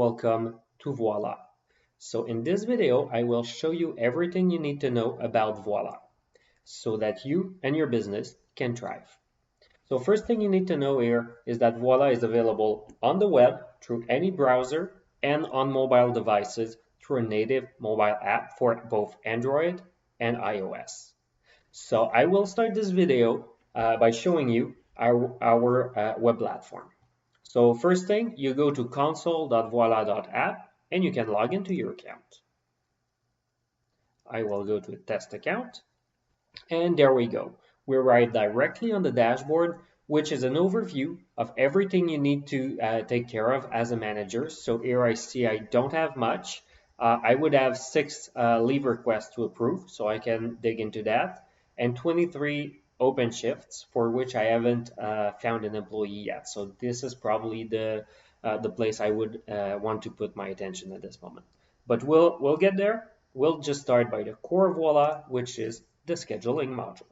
welcome to Voila. So in this video, I will show you everything you need to know about Voila so that you and your business can thrive. So first thing you need to know here is that Voila is available on the web through any browser and on mobile devices through a native mobile app for both Android and iOS. So I will start this video by showing you our web platform. So first thing, you go to console.voila.app and you can log into your account. I will go to a test account and there we go. We're right directly on the dashboard, which is an overview of everything you need to take care of as a manager. So here I see I don't have much. I would have 6 leave requests to approve, so I can dig into that, and 23 open shifts for which I haven't found an employee yet. So this is probably the place I would want to put my attention at this moment. But we'll get there. We'll just start by the core of Voila, which is the scheduling module.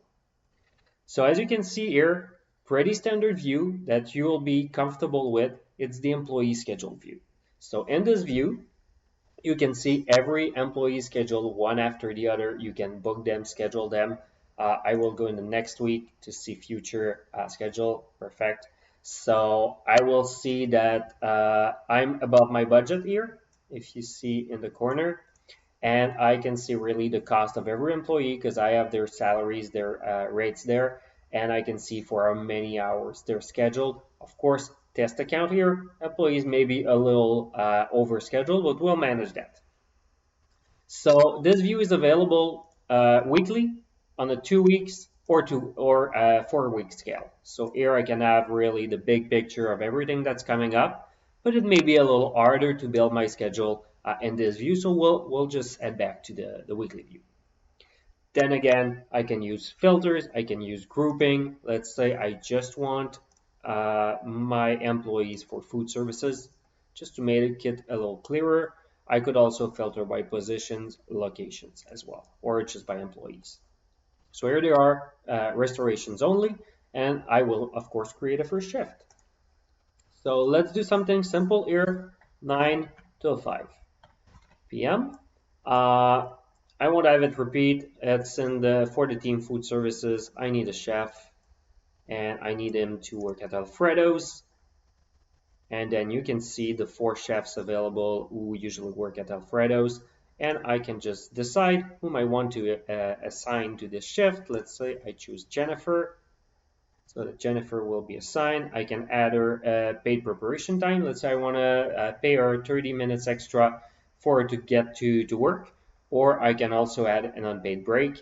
So as you can see here, pretty standard view that you will be comfortable with. It's the employee schedule view. So in this view, you can see every employee schedule one after the other. You can book them, schedule them. I will go in the next week to see future schedule. Perfect. So I will see that I'm above my budget here, if you see in the corner. And I can see really the cost of every employee because I have their salaries, their rates there. And I can see for how many hours they're scheduled. Of course, test account here, employees may be a little over scheduled, but we'll manage that. So this view is available weekly on a 2 weeks or 4 week scale. So here I can have really the big picture of everything that's coming up, but it may be a little harder to build my schedule in this view. So we'll just head back to the weekly view. Then again, I can use filters, I can use grouping. Let's say I just want my employees for food services, just to make it a little clearer. I could also filter by positions, locations as well, or just by employees. So here they are, restorations only, and I will of course create a first shift. So let's do something simple here, 9 till 5 p.m. I won't have it repeat. It's for the team food services. I need a chef and I need him to work at Alfredo's. And then you can see the 4 chefs available who usually work at Alfredo's. And I can just decide whom I want to assign to this shift. Let's say I choose Jennifer. So that Jennifer will be assigned. I can add her paid preparation time. Let's say I want to pay her 30 minutes extra for her to get to work. Or I can also add an unpaid break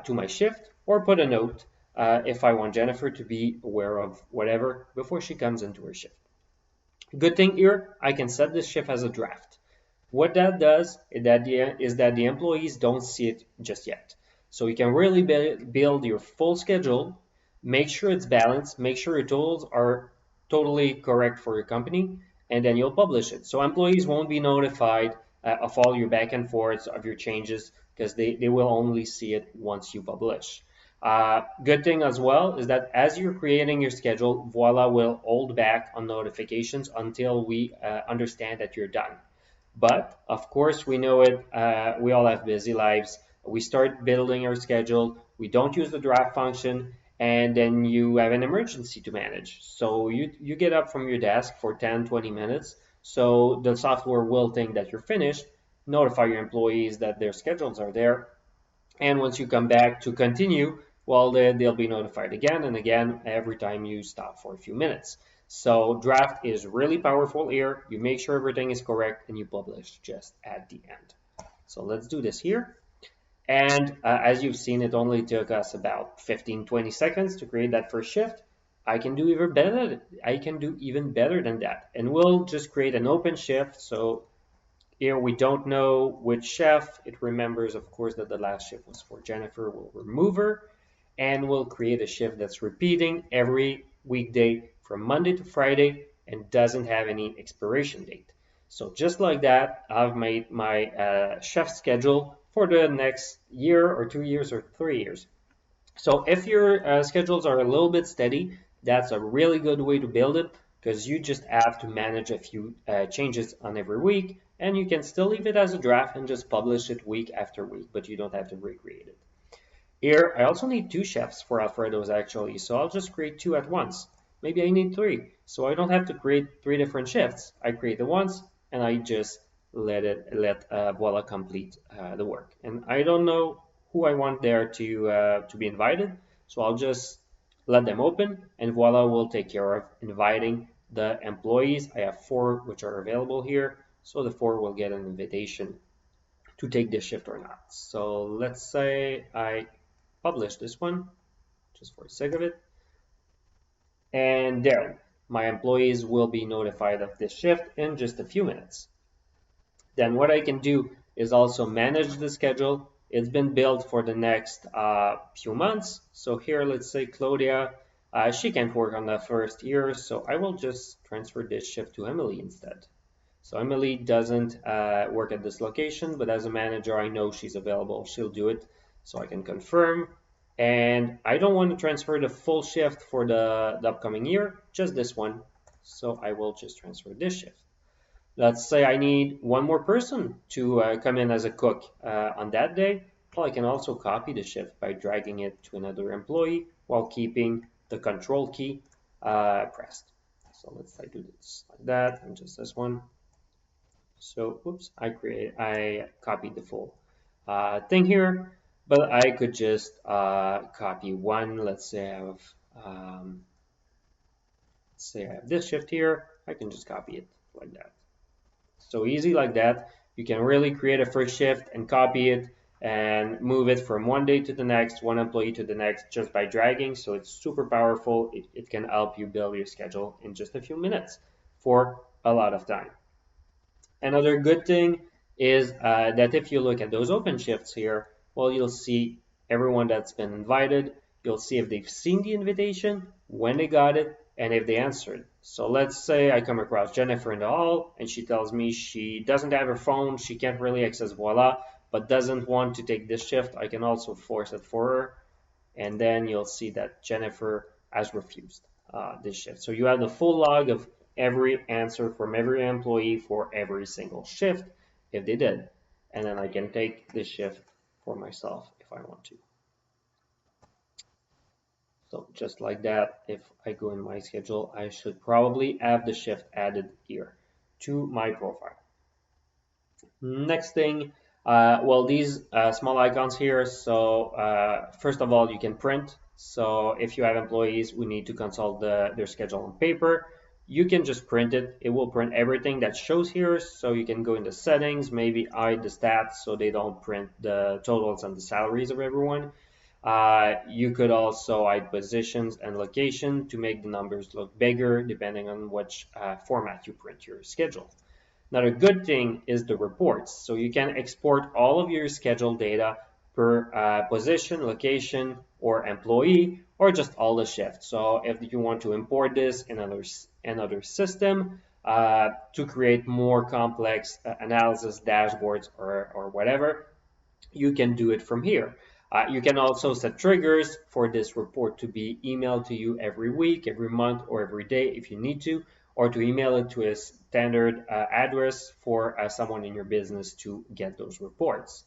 to my shift, or put a note if I want Jennifer to be aware of whatever before she comes into her shift. Good thing here, I can set this shift as a draft. What that does is that the employees don't see it just yet. So you can really build your full schedule, make sure it's balanced, make sure your totals are totally correct for your company, and then you'll publish it. So employees won't be notified of all your back and forths of your changes because they will only see it once you publish. Good thing as well is that as you're creating your schedule, Voila will hold back on notifications until we understand that you're done. But of course, we know it. We all have busy lives. We start building our schedule. We don't use the draft function, and then you have an emergency to manage. So you get up from your desk for 10-20 minutes. So the software will think that you're finished, notify your employees that their schedules are there. And once you come back to continue, well, they'll be notified again and again every time you stop for a few minutes. So draft is really powerful here. You make sure everything is correct and you publish just at the end. So let's do this here. And as you've seen, it only took us about 15-20 seconds to create that first shift. I can do even better than that. And we'll just create an open shift. So here we don't know which chef. It remembers, of course, that the last shift was for Jennifer. We'll remove her. And we'll create a shift that's repeating every weekday from Monday to Friday and doesn't have any expiration date. So just like that, I've made my chef schedule for the next year or 2 years or 3 years. So if your schedules are a little bit steady, that's a really good way to build it. because you just have to manage a few changes on every week, and you can still leave it as a draft and just publish it week after week, but you don't have to recreate it. Here, I also need 2 chefs for Alfredo's actually, so I'll just create 2 at once. Maybe I need 3, so I don't have to create 3 different shifts. I create it once, and I just let Voila complete the work. And I don't know who I want there to be invited, so I'll just let them open, and Voila will take care of inviting the employees. I have 4 which are available here, so the 4 will get an invitation to take this shift or not. So let's say I publish this one just for the sake of it. And there, my employees will be notified of this shift in just a few minutes. Then what I can do is also manage the schedule. It's been built for the next few months. So here, let's say Claudia, she can't work on the first year, so I will just transfer this shift to Emily instead. So Emily doesn't work at this location, but as a manager, I know she's available. She'll do it, so I can confirm. And I don't want to transfer the full shift for the upcoming year, just this one. So I will just transfer this shift. Let's say I need one more person to come in as a cook on that day. Well, I can also copy the shift by dragging it to another employee while keeping the control key pressed. So let's do this like that, and just this one. So, oops, I copied the full thing here, but I could just copy one. Let's say I have this shift here. I can just copy it like that. So easy like that. You can really create a first shift and copy it and move it from one day to the next, one employee to the next, just by dragging. So it's super powerful. It can help you build your schedule in just a few minutes for a lot of time. Another good thing is that if you look at those open shifts here, well, you'll see everyone that's been invited. You'll see if they've seen the invitation, when they got it, and if they answered. So let's say I come across Jennifer in the hall, and she tells me she doesn't have her phone, she can't really access Voila, but doesn't want to take this shift. I can also force it for her, and then you'll see that Jennifer has refused this shift. So you have the full log of every answer from every employee for every single shift if they did. And then I can take this shift for myself if I want to. So just like that, if I go in my schedule, I should probably have the shift added here to my profile. Next thing, well, these small icons here. So first of all, you can print. So if you have employees who need to consult their schedule on paper, you can just print it. It will print everything that shows here. So you can go into settings, maybe hide the stats so they don't print the totals and the salaries of everyone. You could also hide positions and location to make the numbers look bigger depending on which format you print your schedule. Another good thing is the reports. So you can export all of your schedule data per position, location, or employee, or just all the shifts. So if you want to import this in another system to create more complex analysis dashboards or whatever, you can do it from here. You can also set triggers for this report to be emailed to you every week, every month, or every day if you need to, or to email it to a standard address for someone in your business to get those reports.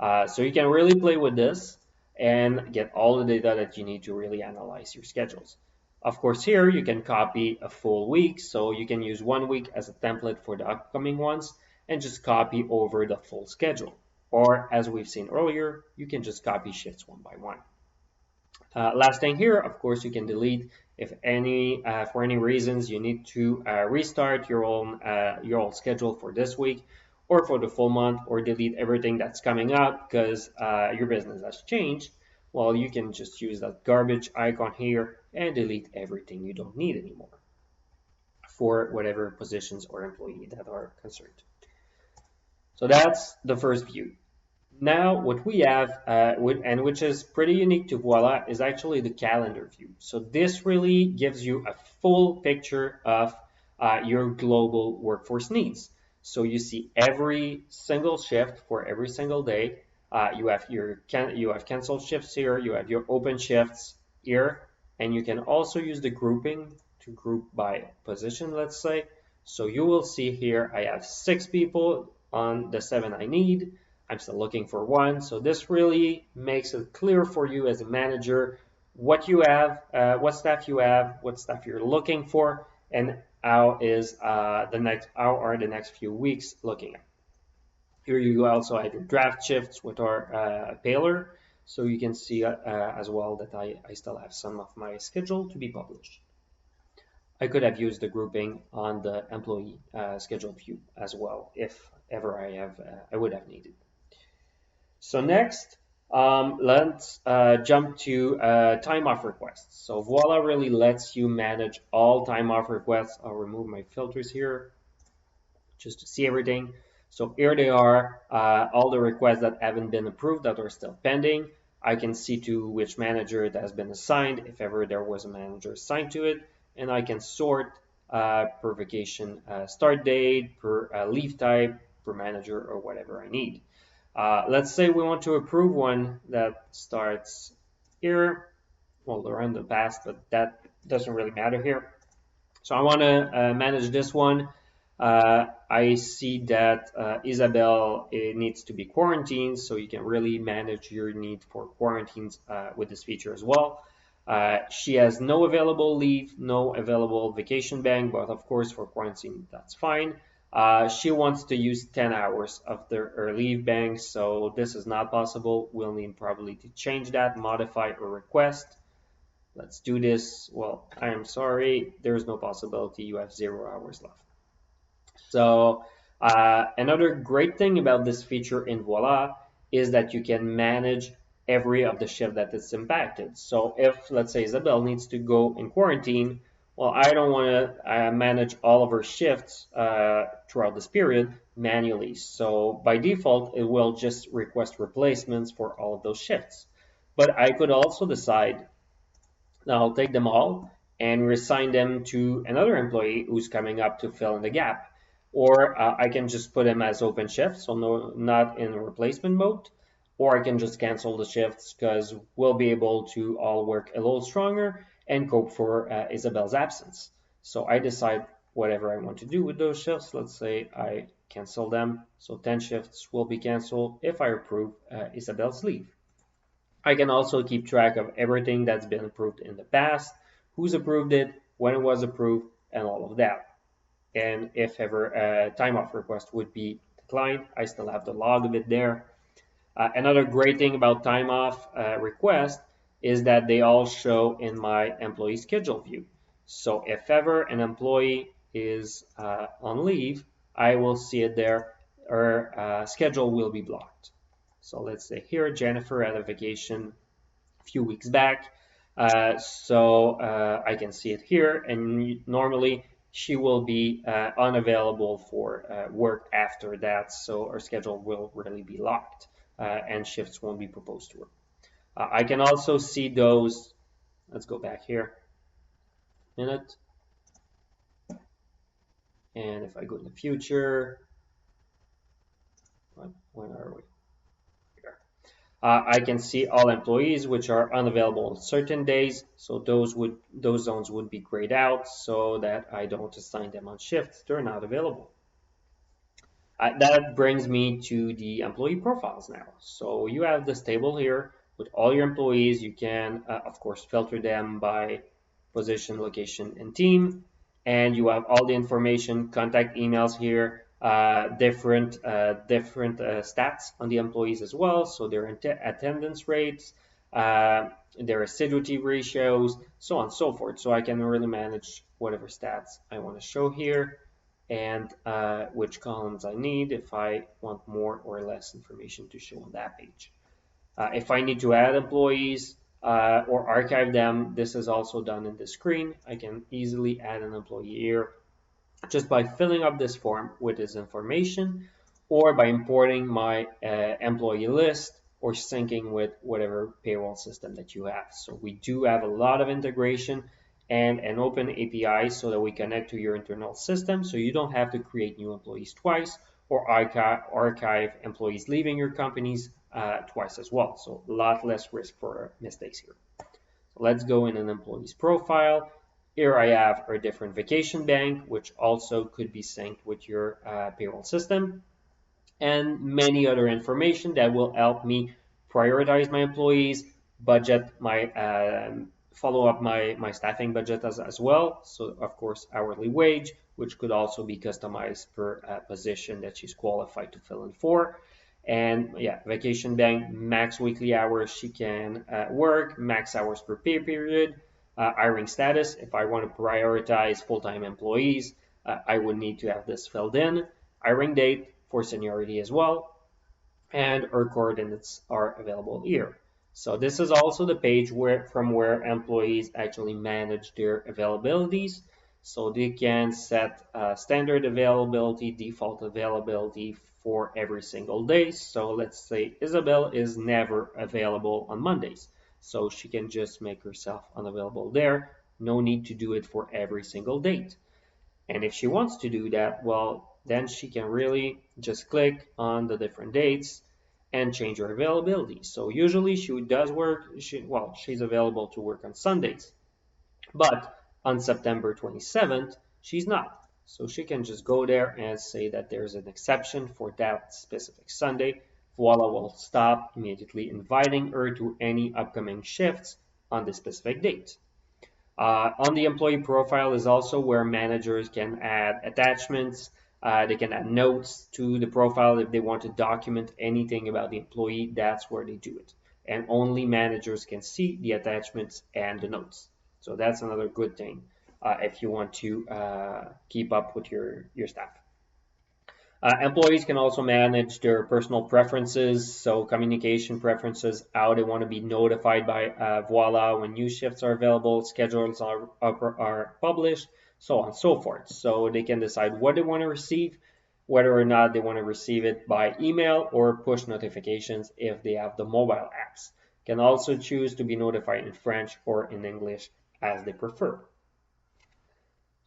So you can really play with this and get all the data that you need to really analyze your schedules. Of course, here you can copy a full week, so you can use 1 week as a template for the upcoming ones and just copy over the full schedule. Or as we've seen earlier, you can just copy shifts one by one. Last thing here, of course, you can delete if for any reasons you need to restart your own schedule for this week or for the full month, or delete everything that's coming up because your business has changed. Well, you can just use that garbage icon here and delete everything you don't need anymore for whatever positions or employee that are concerned. So that's the first view. Now what we have, and which is pretty unique to Voila, is actually the calendar view. So this really gives you a full picture of your global workforce needs. So you see every single shift for every single day. You have canceled shifts here, you have your open shifts here, and you can also use the grouping to group by position, let's say. So you will see here I have 6 people on the 7 I need. I'm still looking for one. So this really makes it clear for you as a manager what you have, what staff you have, what staff you're looking for, and how are the next few weeks looking at. Here you also have your draft shifts with our payroll. So you can see as well that I still have some of my schedule to be published. I could have used the grouping on the employee schedule view as well if ever I would have needed. So next, let's jump to time off requests. So Voila really lets you manage all time off requests. I'll remove my filters here just to see everything. So here they are, all the requests that haven't been approved that are still pending. I can see to which manager it has been assigned, if ever there was a manager assigned to it, and I can sort per vacation start date, per leave type, per manager, or whatever I need. Let's say we want to approve one that starts here. Well, they're in the past, but that doesn't really matter here. So I want to manage this one. I see that Isabel needs to be quarantined, so you can really manage your need for quarantines with this feature as well. She has no available leave, no available vacation bank, but of course for quarantine, that's fine. She wants to use 10 hours of her leave bank, so this is not possible. We'll need probably to change that, modify or request. Let's do this. Well, I am sorry, there's no possibility. You have 0 hours left. So another great thing about this feature in Voila is that you can manage every of the shift that is impacted. So if, let's say, Isabel needs to go in quarantine, well, I don't want to manage all of her shifts throughout this period manually. So by default, it will just request replacements for all of those shifts. But I could also decide that I'll take them all and reassign them to another employee who's coming up to fill in the gap. Or I can just put them as open shifts, so not in replacement mode. Or I can just cancel the shifts because we'll be able to all work a little stronger and cope for Isabel's absence. So I decide whatever I want to do with those shifts. Let's say I cancel them. So 10 shifts will be canceled if I approve Isabel's leave. I can also keep track of everything that's been approved in the past, who's approved it, when it was approved, and all of that. And if ever a time off request would be declined, I still have the log of it there. Another great thing about time off request is that they all show in my employee schedule view. So if ever an employee is on leave, I will see it there, or schedule will be blocked. So let's say here, Jennifer had a vacation a few weeks back. So I can see it here, and normally she will be unavailable for work after that, so her schedule will really be locked and shifts won't be proposed to her. I can also see those. Let's go back here a minute. And if I go in the future, when are we? Here. I can see all employees which are unavailable on certain days, so those zones would be grayed out so that I don't assign them on shifts. They're not available. That brings me to the employee profiles now. So you have this table here with all your employees. You can, of course, filter them by position, location, and team. And you have all the information, contact emails here, different stats on the employees as well. So their attendance rates, their assiduity ratios, so on and so forth. So I can really manage whatever stats I want to show here, and which columns I need if I want more or less information to show on that page. If I need to add employees or archive them, this is also done in the screen. I can easily add an employee here just by filling up this form with this information, or by importing my employee list or syncing with whatever payroll system that you have. So we do have a lot of integration and an open API so that we connect to your internal system, so you don't have to create new employees twice or archive employees leaving your companies twice as well. So a lot less risk for mistakes here. So let's go in an employee's profile. Here I have our different vacation bank, which also could be synced with your payroll system, and many other information that will help me prioritize my employees, budget my follow up my staffing budget as well. So of course hourly wage, which could also be customized per position that she's qualified to fill in for. And yeah, vacation bank, max weekly hours she can work, max hours per pay period, hiring status. If I want to prioritize full-time employees, I would need to have this filled in. Hiring date for seniority as well, and our coordinates are available here. So this is also the page from where employees actually manage their availabilities. So they can set standard availability, default availability for every single day. So let's say Isabel is never available on Mondays. So she can just make herself unavailable there. No need to do it for every single date. And if she wants to do that, well, then she can really just click on the different dates and change her availability. So usually she does work, she's available to work on Sundays, but on September 27th, she's not. So she can just go there and say that there's an exception for that specific Sunday. Voila will stop immediately inviting her to any upcoming shifts on this specific date. On the employee profile is also where managers can add attachments. They can add notes to the profile if they want to document anything about the employee. That's where they do it. And only managers can see the attachments and the notes. So that's another good thing if you want to keep up with your staff. Employees can also manage their personal preferences, so communication preferences, how they want to be notified by Voila when new shifts are available, schedules are published, so on and so forth. So they can decide what they want to receive, whether or not they want to receive it by email or push notifications if they have the mobile apps. Can also choose to be notified in French or in English as they prefer.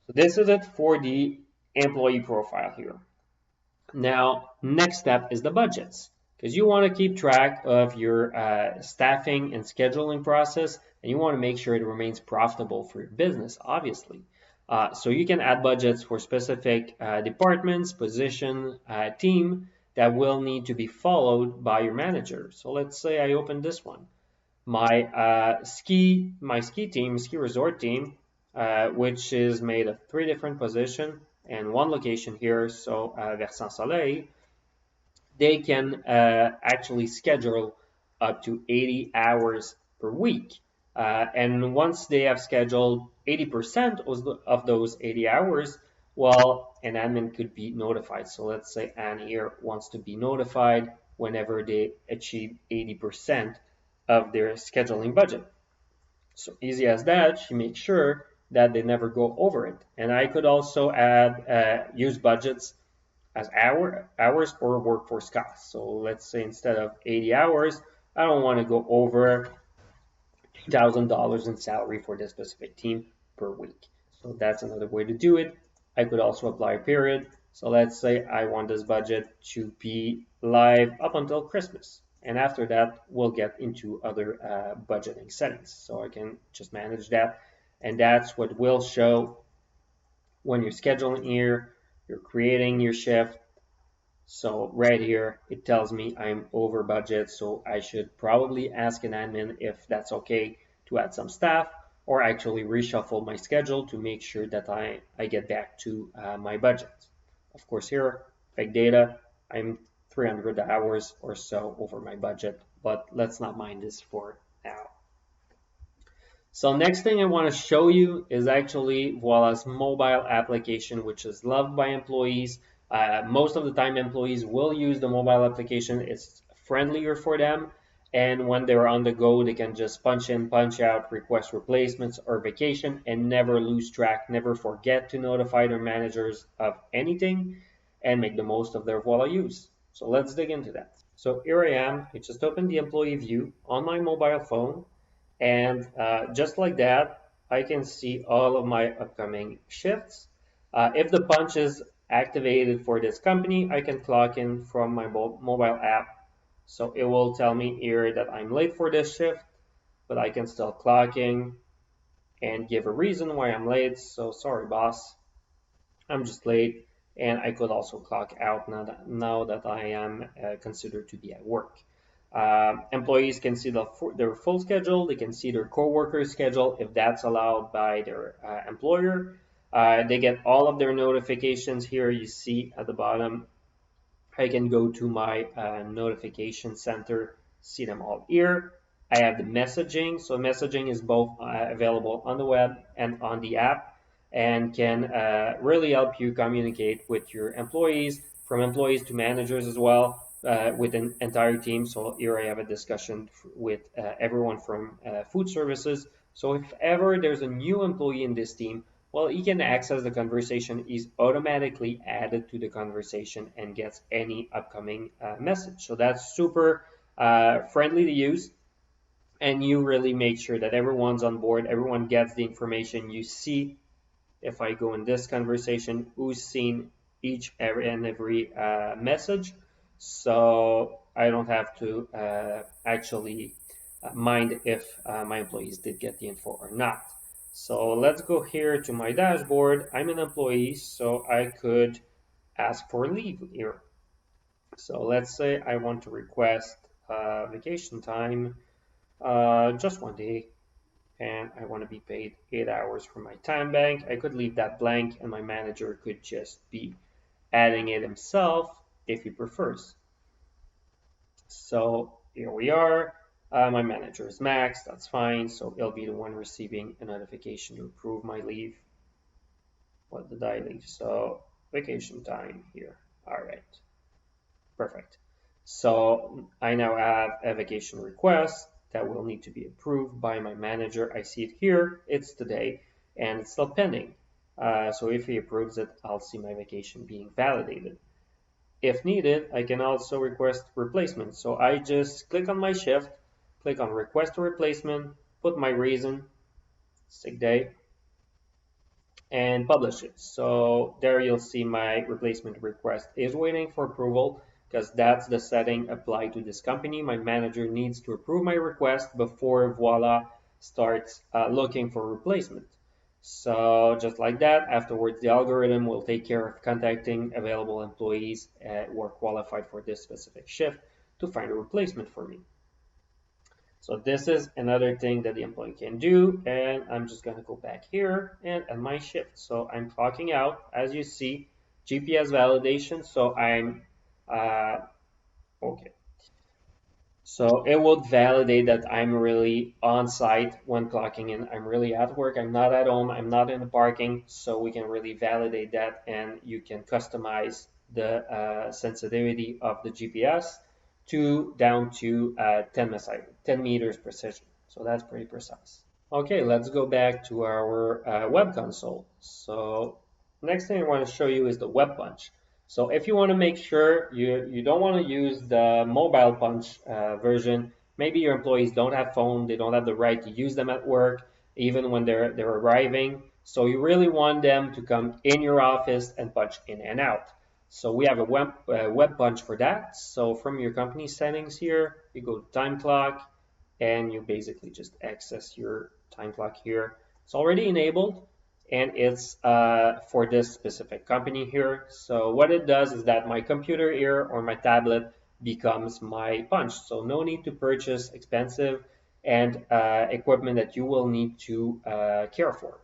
So this is it for the employee profile here. Now, next step is the budgets, because you want to keep track of your staffing and scheduling process, and you want to make sure it remains profitable for your business, obviously. So you can add budgets for specific departments, position, team that will need to be followed by your manager. So let's say I open this one. My ski resort team, which is made of 3 different positions and 1 location here, so Versant Soleil, they can actually schedule up to 80 hours per week. And once they have scheduled 80% of those 80 hours, well, an admin could be notified. So let's say Anne here wants to be notified whenever they achieve 80% of their scheduling budget. So easy as that, she makes sure that they never go over it. And I could also add use budgets as hours or workforce costs. So let's say instead of 80 hours, I don't want to go over $2,000 in salary for this specific team per week. So that's another way to do it. I could also apply a period. So let's say I want this budget to be live up until Christmas. And after that, we'll get into other budgeting settings. So I can just manage that. And that's what will show when you're scheduling here, you're creating your shift. So right here, it tells me I'm over budget. So I should probably ask an admin if that's okay to add some staff or actually reshuffle my schedule to make sure that I get back to my budget. Of course, here, fake data, I'm 300 hours or so over my budget, but let's not mind this for now. So next thing I want to show you is actually Voilà's mobile application, which is loved by employees. Most of the time employees will use the mobile application. It's friendlier for them. And when they're on the go, they can just punch in, punch out, request replacements or vacation and never lose track, never forget to notify their managers of anything and make the most of their Voila use. So let's dig into that. So here I am. I just opened the employee view on my mobile phone. And just like that, I can see all of my upcoming shifts. If the punch is activated for this company, I can clock in from my mobile app. So it will tell me here that I'm late for this shift, but I can still clock in and give a reason why I'm late. So sorry, boss, I'm just late. And I could also clock out now that I am considered to be at work. Employees can see their full schedule. They can see their coworkers' schedule if that's allowed by their employer. They get all of their notifications here. You see at the bottom, I can go to my notification center, see them all here. I have the messaging. So messaging is both available on the web and on the app, and can really help you communicate with your employees, from employees to managers as well, with an entire team. So here I have a discussion with everyone from food services. So if ever there's a new employee in this team, well, he can access the conversation. He's automatically added to the conversation and gets any upcoming message. So that's super friendly to use. And you really make sure that everyone's on board, everyone gets the information. You see, if I go in this conversation, who's seen every message. So I don't have to actually mind if my employees did get the info or not. So let's go here to my dashboard. I'm an employee, so I could ask for leave here. So let's say I want to request vacation time, just 1 day, and I want to be paid 8 hours for my time bank. I could leave that blank and my manager could just be adding it himself if he prefers. So here we are. My manager is Max, that's fine. So he'll be the one receiving a notification to approve my leave. What did I leave? So vacation time here. All right, perfect. So I now have a vacation request that will need to be approved by my manager. I see it here, it's today, and it's still pending. So if he approves it, I'll see my vacation being validated. If needed, I can also request replacement. So I just click on my shift, click on request a replacement, put my reason, sick day, and publish it. So there you'll see my replacement request is waiting for approval, because that's the setting applied to this company. My manager needs to approve my request before Voila starts looking for replacement. So just like that, afterwards the algorithm will take care of contacting available employees who are qualified for this specific shift to find a replacement for me. So this is another thing that the employee can do, and I'm just going to go back here and end my shift. So I'm clocking out, as you see, GPS validation. So I'm okay. So it would validate that I'm really on site when clocking in. I'm really at work. I'm not at home. I'm not in the parking. So we can really validate that, and you can customize the sensitivity of the GPS to down to 10 meters precision. So that's pretty precise. Okay, let's go back to our web console. So next thing I want to show you is the web punch. So if you want to make sure you don't want to use the mobile punch version, maybe your employees don't have phone, they don't have the right to use them at work, even when they're arriving. So you really want them to come in your office and punch in and out. So we have a web punch for that. So from your company settings here, you go to time clock, and you basically just access your time clock here. It's already enabled, and it's for this specific company here. So what it does is that my computer here or my tablet becomes my punch. So no need to purchase expensive and equipment that you will need to care for.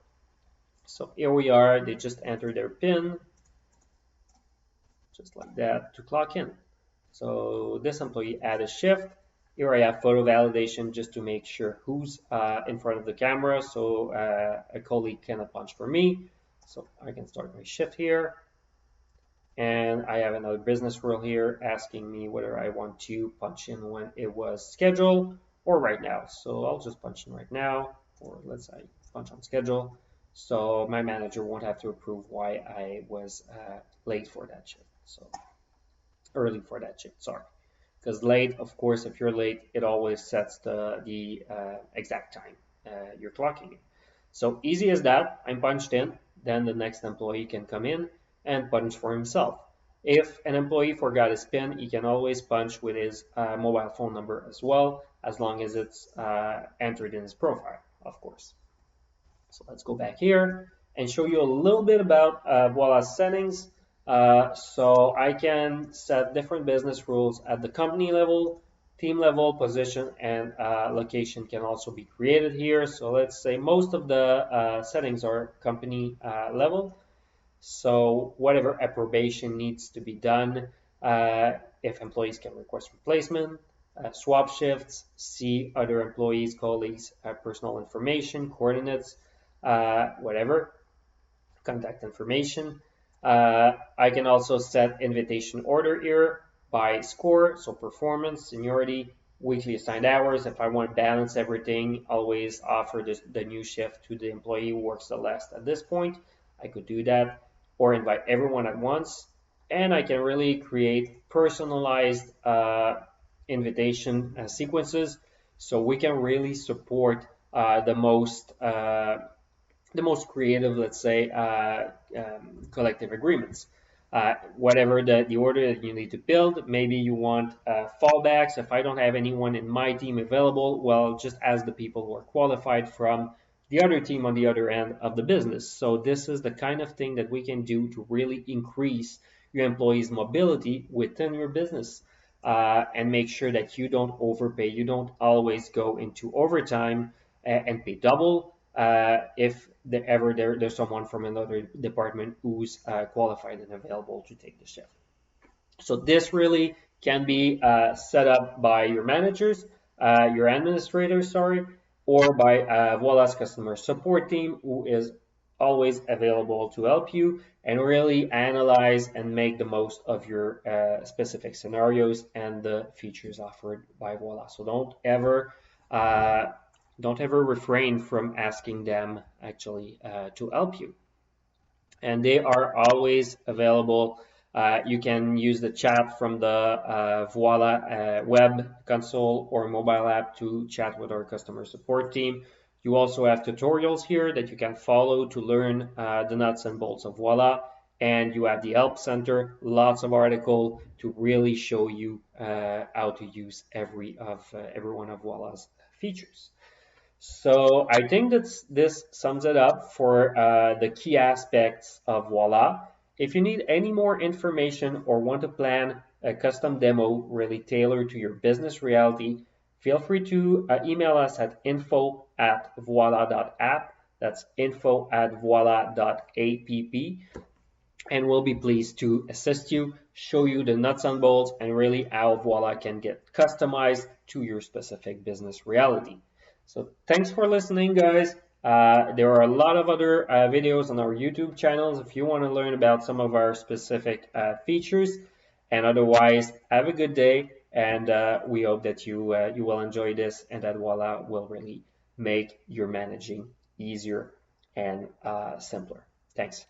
So here we are, they just enter their PIN, just like that, to clock in. So this employee add a shift. Here I have photo validation just to make sure who's in front of the camera, so a colleague cannot punch for me. So I can start my shift here. And I have another business rule here asking me whether I want to punch in when it was scheduled or right now. So I'll just punch in right now, or let's say punch on schedule. So my manager won't have to approve why I was late for that shift. So early for that shift, sorry. Because late, of course, if you're late, it always sets the exact time you're clocking in. So easy as that, I'm punched in, then the next employee can come in and punch for himself. If an employee forgot his PIN, he can always punch with his mobile phone number as well, as long as it's entered in his profile, of course. So let's go back here and show you a little bit about Voila settings. So I can set different business rules at the company level, team level, position, and location can also be created here. So let's say most of the settings are company level. So whatever approbation needs to be done, if employees can request replacement, swap shifts, see other employees, colleagues, personal information, coordinates, whatever, contact information. I can also set invitation order here by score, so performance, seniority, weekly assigned hours. If I want to balance everything, always offer the new shift to the employee who works the last at this point. I could do that, or invite everyone at once. And I can really create personalized invitation sequences, so we can really support the most creative, let's say, collective agreements. Whatever the order that you need to build, maybe you want fallbacks. If I don't have anyone in my team available, well, just ask the people who are qualified from the other team on the other end of the business. So this is the kind of thing that we can do to really increase your employees' mobility within your business, and make sure that you don't overpay. You don't always go into overtime and pay double if there's someone from another department who's qualified and available to take the shift. So this really can be set up by your managers, your administrators, sorry, or by Voilà's customer support team, who is always available to help you and really analyze and make the most of your specific scenarios and the features offered by Voila. So don't ever refrain from asking them actually to help you. And they are always available. You can use the chat from the Voila web console or mobile app to chat with our customer support team. You also have tutorials here that you can follow to learn the nuts and bolts of Voila. And you have the help center, lots of articles to really show you how to use every one of Voilà's features. So I think that this sums it up for the key aspects of Voila. If you need any more information or want to plan a custom demo really tailored to your business reality, feel free to email us at info@voila.app. That's info@voila.app. And we'll be pleased to assist you, show you the nuts and bolts, and really how Voila can get customized to your specific business reality. So thanks for listening, guys. There are a lot of other videos on our YouTube channels if you want to learn about some of our specific features. And otherwise, have a good day, and we hope that you will enjoy this and that Voila will really make your managing easier and simpler. Thanks.